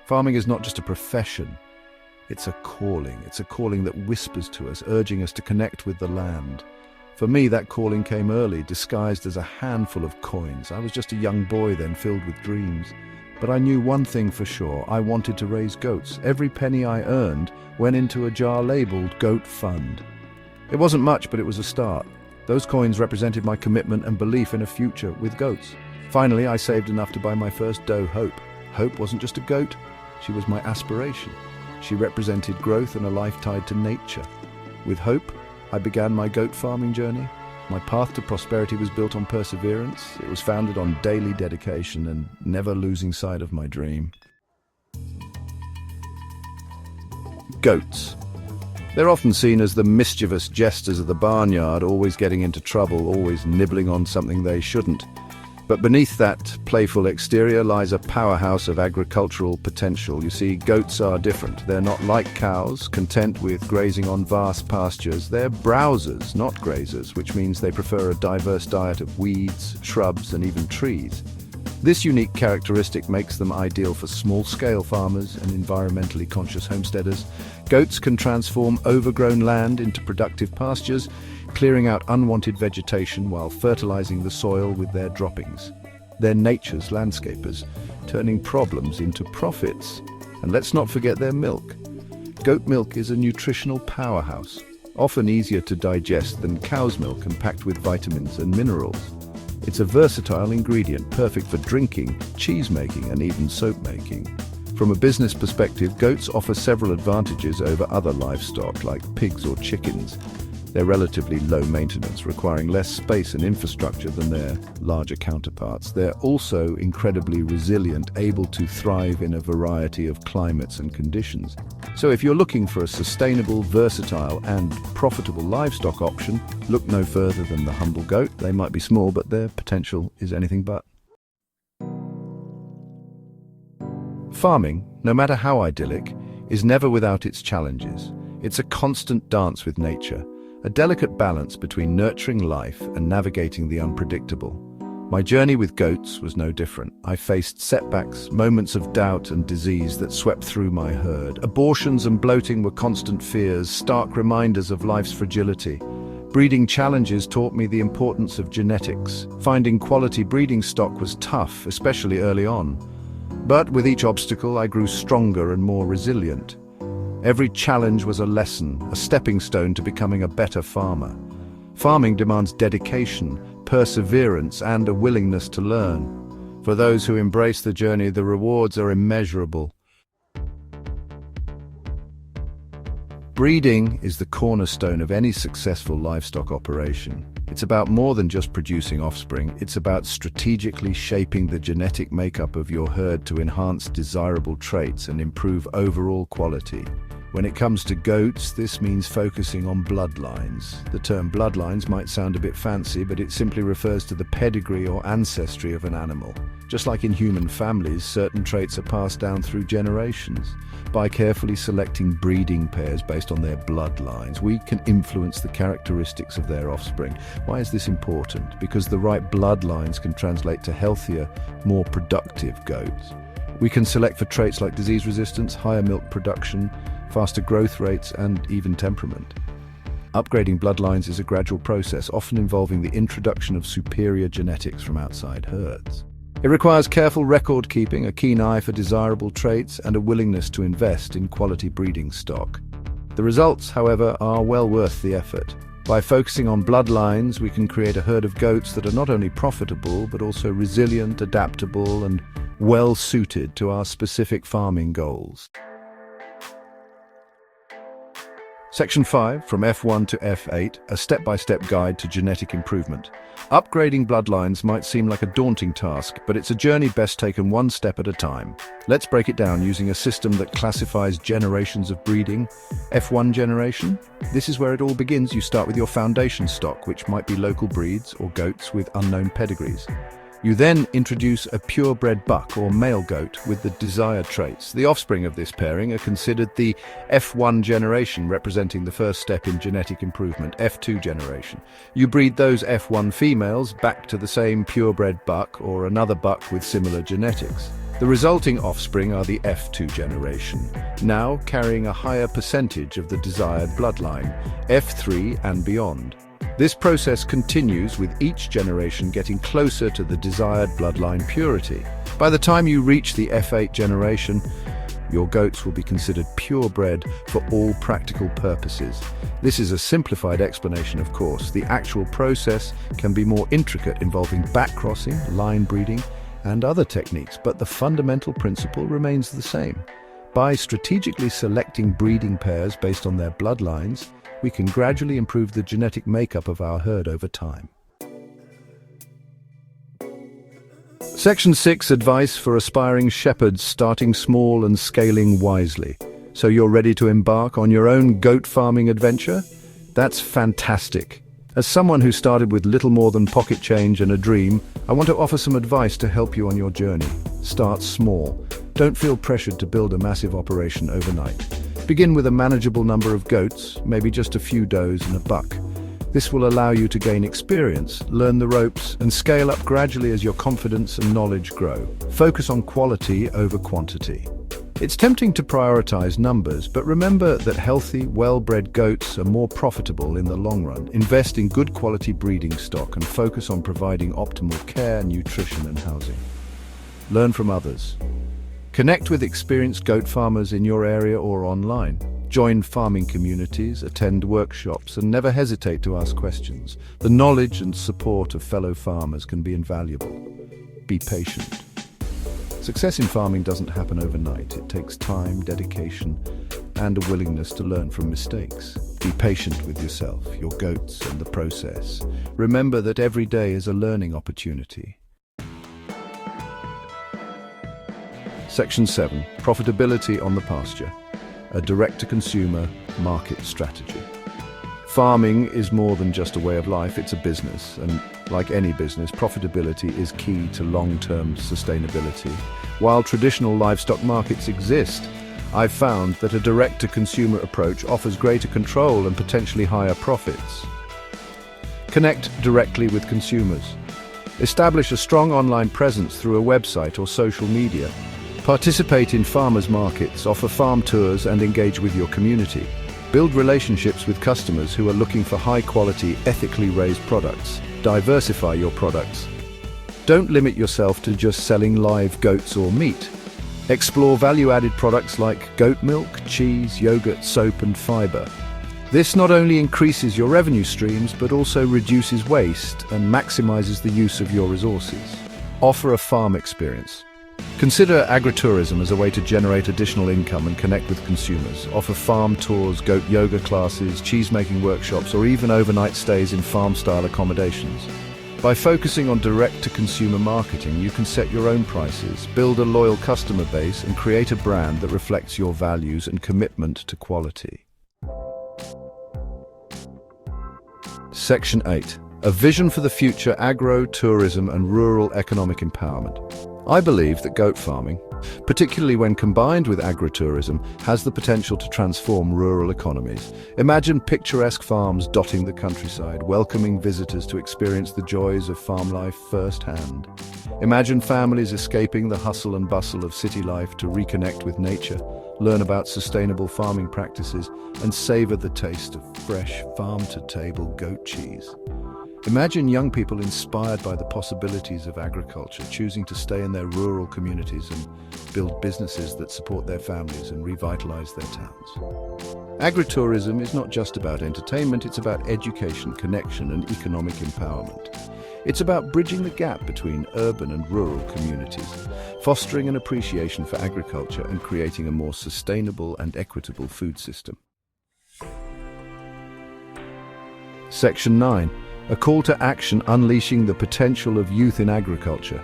Farming is not just a profession, it's a calling. It's a calling that whispers to us, urging us to connect with the land. For me, that calling came early, disguised as a handful of coins. I was just a young boy then, filled with dreams. But I knew one thing for sure: I wanted to raise goats. Every penny I earned went into a jar labeled Goat Fund. It wasn't much, but it was a start. Those coins represented my commitment and belief in a future with goats. Finally, I saved enough to buy my first doe, Hope. Hope wasn't just a goat, she was my aspiration. She represented growth and a life tied to nature. With Hope, I began my goat farming journey. My path to prosperity was built on perseverance. It was founded on daily dedication and never losing sight of my dream. Goats. They're often seen as the mischievous jesters of the barnyard, always getting into trouble, always nibbling on something they shouldn't. But beneath that playful exterior lies a powerhouse of agricultural potential. You see, goats are different. They're not like cows, content with grazing on vast pastures. They're browsers, not grazers, which means they prefer a diverse diet of weeds, shrubs, and even trees. This unique characteristic makes them ideal for small-scale farmers and environmentally conscious homesteaders. Goats can transform overgrown land into productive pastures, clearing out unwanted vegetation while fertilizing the soil with their droppings. They're nature's landscapers, turning problems into profits. And let's not forget their milk. Goat milk is a nutritional powerhouse, often easier to digest than cow's milk and packed with vitamins and minerals. It's a versatile ingredient, perfect for drinking, cheese making, and even soap making. From a business perspective, goats offer several advantages over other livestock like pigs or chickens. They're relatively low maintenance, requiring less space and infrastructure than their larger counterparts. They're also incredibly resilient, able to thrive in a variety of climates and conditions. So if you're looking for a sustainable, versatile, and profitable livestock option, look no further than the humble goat. They might be small, but their potential is anything but. Farming, no matter how idyllic, is never without its challenges. It's a constant dance with nature, a delicate balance between nurturing life and navigating the unpredictable. My journey with goats was no different. I faced setbacks, moments of doubt and disease that swept through my herd. Abortions and bloating were constant fears, stark reminders of life's fragility. Breeding challenges taught me the importance of genetics. Finding quality breeding stock was tough, especially early on. But with each obstacle, I grew stronger and more resilient. Every challenge was a lesson, a stepping stone to becoming a better farmer. Farming demands dedication, perseverance, and a willingness to learn. For those who embrace the journey, the rewards are immeasurable. Breeding is the cornerstone of any successful livestock operation. It's about more than just producing offspring. It's about strategically shaping the genetic makeup of your herd to enhance desirable traits and improve overall quality. When it comes to goats, this means focusing on bloodlines. The term bloodlines might sound a bit fancy, but it simply refers to the pedigree or ancestry of an animal. Just like in human families, certain traits are passed down through generations. By carefully selecting breeding pairs based on their bloodlines, we can influence the characteristics of their offspring. Why is this important? Because the right bloodlines can translate to healthier, more productive goats. We can select for traits like disease resistance, higher milk production, faster growth rates, and even temperament. Upgrading bloodlines is a gradual process, often involving the introduction of superior genetics from outside herds. It requires careful record keeping, a keen eye for desirable traits, and a willingness to invest in quality breeding stock. The results, however, are well worth the effort. By focusing on bloodlines, we can create a herd of goats that are not only profitable, but also resilient, adaptable, and well-suited to our specific farming goals. Section 5, from F1 to F8, a step-by-step guide to genetic improvement. Upgrading bloodlines might seem like a daunting task, but it's a journey best taken one step at a time. Let's break it down using a system that classifies generations of breeding. F1 generation? This is where it all begins. You start with your foundation stock, which might be local breeds or goats with unknown pedigrees. You then introduce a purebred buck or male goat with the desired traits. The offspring of this pairing are considered the F1 generation, representing the first step in genetic improvement, F2 generation. You breed those F1 females back to the same purebred buck or another buck with similar genetics. The resulting offspring are the F2 generation, now carrying a higher percentage of the desired bloodline, F3 and beyond. This process continues with each generation getting closer to the desired bloodline purity. By the time you reach the F8 generation, your goats will be considered purebred for all practical purposes. This is a simplified explanation, of course. The actual process can be more intricate, involving backcrossing, line breeding, and other techniques, but the fundamental principle remains the same. By strategically selecting breeding pairs based on their bloodlines, we can gradually improve the genetic makeup of our herd over time. Section 6: Advice for aspiring shepherds starting small and scaling wisely. So you're ready to embark on your own goat farming adventure? That's fantastic. As someone who started with little more than pocket change and a dream, I want to offer some advice to help you on your journey. Start small. Don't feel pressured to build a massive operation overnight. Begin with a manageable number of goats, maybe just a few does and a buck. This will allow you to gain experience, learn the ropes, and scale up gradually as your confidence and knowledge grow. Focus on quality over quantity. It's tempting to prioritize numbers, but remember that healthy, well-bred goats are more profitable in the long run. Invest in good quality breeding stock and focus on providing optimal care, nutrition, and housing. Learn from others. Connect with experienced goat farmers in your area or online. Join farming communities, attend workshops, and never hesitate to ask questions. The knowledge and support of fellow farmers can be invaluable. Be patient. Success in farming doesn't happen overnight. It takes time, dedication, and a willingness to learn from mistakes. Be patient with yourself, your goats, and the process. Remember that every day is a learning opportunity. Section 7: Profitability on the pasture. A direct-to-consumer market strategy. Farming is more than just a way of life, it's a business, and like any business, profitability is key to long-term sustainability. While traditional livestock markets exist, I've found that a direct-to-consumer approach offers greater control and potentially higher profits. Connect directly with consumers. Establish a strong online presence through a website or social media. Participate in farmers' markets, offer farm tours, and engage with your community. Build relationships with customers who are looking for high-quality, ethically raised products. Diversify your products. Don't limit yourself to just selling live goats or meat. Explore value-added products like goat milk, cheese, yogurt, soap, and fiber. This not only increases your revenue streams, but also reduces waste and maximizes the use of your resources. Offer a farm experience. Consider agritourism as a way to generate additional income and connect with consumers. Offer farm tours, goat yoga classes, cheese-making workshops, or even overnight stays in farm-style accommodations. By focusing on direct-to-consumer marketing, you can set your own prices, build a loyal customer base, and create a brand that reflects your values and commitment to quality. Section 8: A vision for the future: agro-tourism and rural economic empowerment. I believe that goat farming, particularly when combined with agritourism, has the potential to transform rural economies. Imagine picturesque farms dotting the countryside, welcoming visitors to experience the joys of farm life firsthand. Imagine families escaping the hustle and bustle of city life to reconnect with nature, learn about sustainable farming practices, and savor the taste of fresh, farm-to-table goat cheese. Imagine young people inspired by the possibilities of agriculture, choosing to stay in their rural communities and build businesses that support their families and revitalize their towns. Agritourism is not just about entertainment, it's about education, connection, and economic empowerment. It's about bridging the gap between urban and rural communities, fostering an appreciation for agriculture and creating a more sustainable and equitable food system. Section 9: A call to action: unleashing the potential of youth in agriculture.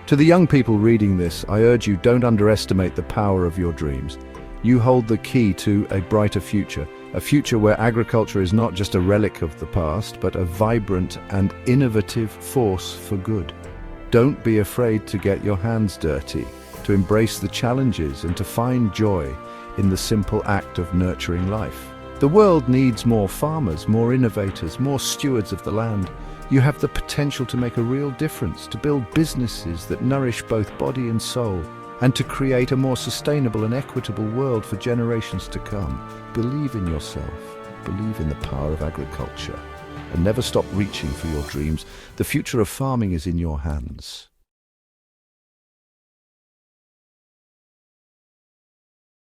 To the young people reading this, I urge you, don't underestimate the power of your dreams. You hold the key to a brighter future, a future where agriculture is not just a relic of the past, but a vibrant and innovative force for good. Don't be afraid to get your hands dirty, to embrace the challenges and to find joy in the simple act of nurturing life. The world needs more farmers, more innovators, more stewards of the land. You have the potential to make a real difference, to build businesses that nourish both body and soul, and to create a more sustainable and equitable world for generations to come. Believe in yourself, believe in the power of agriculture, and never stop reaching for your dreams. The future of farming is in your hands.